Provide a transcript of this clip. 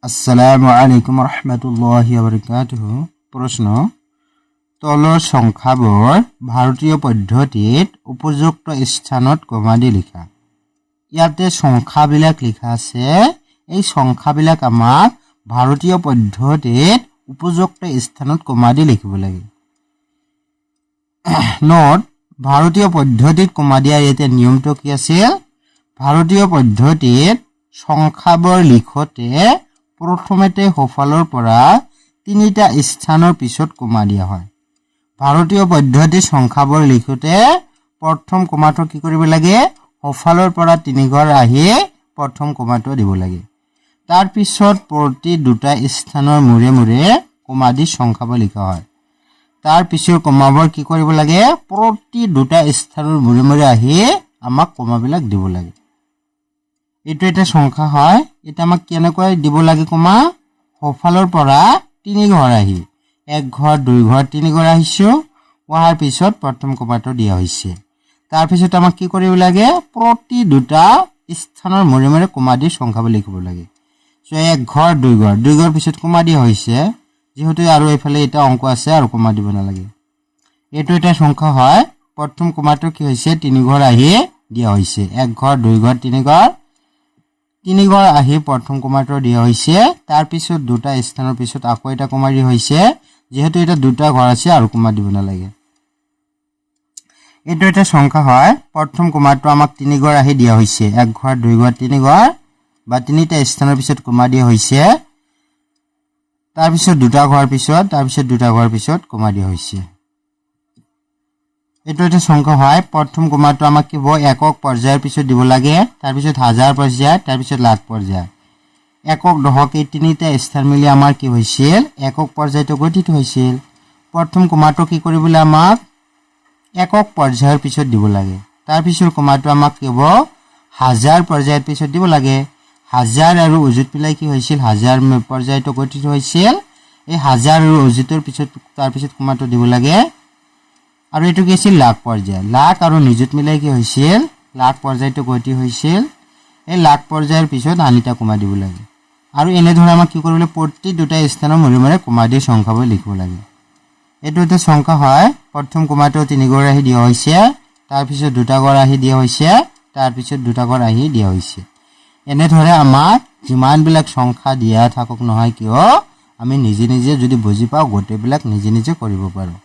আসসালামু আলাইকুম ৰহমতুল্লাহি ওয়া বাৰাকাতুহু। প্ৰশ্ন, তলৰ সংখ্যাবোৰ ভাৰতীয় পদ্ধতিত উপযুক্ত স্থানত কমা দি লিখা। ইয়াতে সংখ্যাবিলাক লিখা আছে, এই সংখ্যাবিলাক আমাক ভাৰতীয় পদ্ধতিত উপযুক্ত স্থানত কমা দি লিখিব লাগে। নোট, ভাৰতীয় পদ্ধতিত কমা দিয়া ইয়াতে নিয়মটো কি আছিল? ভাৰতীয় পদ্ধতিত সংখ্যাবোৰ লিখোতে প্ৰথমতে সোঁফালৰ পৰা তিনিটা স্থানৰ পিছত কমা দিয়া হয়। ভাৰতীয় পদ্ধতিৰ সংখ্যাবোৰ লিখোতে প্ৰথম কমাটো কি কৰিব লাগে? সোঁফালৰ পৰা তিনি ঘৰ আহি প্ৰথম কমাটো দিব লাগে। তাৰ পিছত প্ৰতি দুটা স্থানৰ মূৰে মূৰে কমা দি সংখ্যাবোৰ লিখা হয়। তাৰ পিছৰ কমাবোৰ কি কৰিব লাগে? প্ৰতি দুটা স্থানৰ মূৰে মূৰে আহি আমাক কমাবিলাক দিব লাগে। এইটো এটা সংখ্যা হয়। এটা আমাক কেনেকৈ দিব লাগে কমা? সোঁফালৰ পৰা তিনি ঘৰ আহি, এক ঘৰ, দুই ঘৰ, তিনি ঘৰ আহিছোঁ, অহাৰ পিছত প্ৰথম কমাটো দিয়া হৈছে। তাৰপিছত আমাক কি কৰিব লাগে? প্ৰতি দুটা স্থানৰ মূৰে মূৰে কমা দি সংখ্যাবোৰ লিখিব লাগে। এক ঘৰ, দুই ঘৰ, দুই ঘৰ পিছত কমা দিয়া হৈছে, যিহেতু আৰু এইফালে এটা অংক আছে আৰু কমা দিব নালাগে। এইটো এটা সংখ্যা হয়। প্ৰথম কমাটো কি হৈছে? তিনি ঘৰ আহি দিয়া হৈছে, এক ঘৰ, দুই ঘৰ, তিনি ঘৰ, তিনি ঘৰ আহি প্ৰথম কমাটো দিয়া হৈছে। তাৰ পিছত দুটা স্থানৰ পিছত আকৌ এটা কমা দিয়া হৈছে, যিহেতু এটা দুটা ঘৰ আছে আৰু কমা দিব নালাগে। এইটো এটা সংখ্যা হয়। প্ৰথম কমাটো আমাক তিনি ঘৰ আহি দিয়া হৈছে, এক ঘৰ, দুই ঘৰ, তিনি ঘৰ বা তিনিটা স্থানৰ পিছত কমা দিয়া হৈছে। তাৰপিছত দুটা ঘৰ পিছত, তাৰপিছত দুটা ঘৰ পিছত কমা দিয়া হৈছে। এইটো এটা সংখ্যা হয়। প্ৰথম কমাটো আমাক কি হ'ব? একক পৰ্যায়ৰ পিছত দিব লাগে, তাৰপিছত হাজাৰ পৰ্যায়, তাৰপিছত লাখ পৰ্যায়। একক, দশক এই তিনিটা স্থান মিলি আমাৰ কি হৈছিল? একক পৰ্যায়টো গঠিত হৈছিল। প্ৰথম কমাটো কি কৰিবলৈ আমাক একক পৰ্যায়ৰ পিছত দিব লাগে। তাৰপিছত কমাটো আমাক কি হ'ব? হাজাৰ পৰ্যায়ৰ পিছত দিব লাগে। হাজাৰ আৰু অযুত মিলাই কি হৈছিল? হাজাৰ পৰ্যায়টো গঠিত হৈছিল। এই হাজাৰ আৰু অযুতৰ পিছত তাৰপিছত কমাটো দিব লাগে। আৰু এইটো কি আছিল? লাখ পৰ্যায়। লাখ আৰু নিযুত মিলাই কি হৈছিল? লাখ পৰ্যায়টো গতি হৈছিল। এই লাখ পৰ্যায়ৰ পিছত আন এটা কমা দিব লাগে। আৰু এনেধৰণে আমাক কি কৰিব লাগে? প্ৰতি দুটা স্থানৰ মূৰে মূৰে কমা দি সংখ্যাবোৰ লিখিব লাগে। এইটো এটা সংখ্যা হয়। প্ৰথম কমাটো তিনি ঘৰ আহি দিয়া হৈছে, তাৰপিছত দুটা ঘৰ আহি দিয়া হৈছে, তাৰপিছত দুটা ঘৰ আহি দিয়া হৈছে। এনেধৰণে আমাক যিমানবিলাক সংখ্যা দিয়া থাকক নহয় কিয়, আমি নিজে নিজে যদি বুজি পাওঁ গোটেইবিলাক নিজে নিজে কৰিব পাৰোঁ।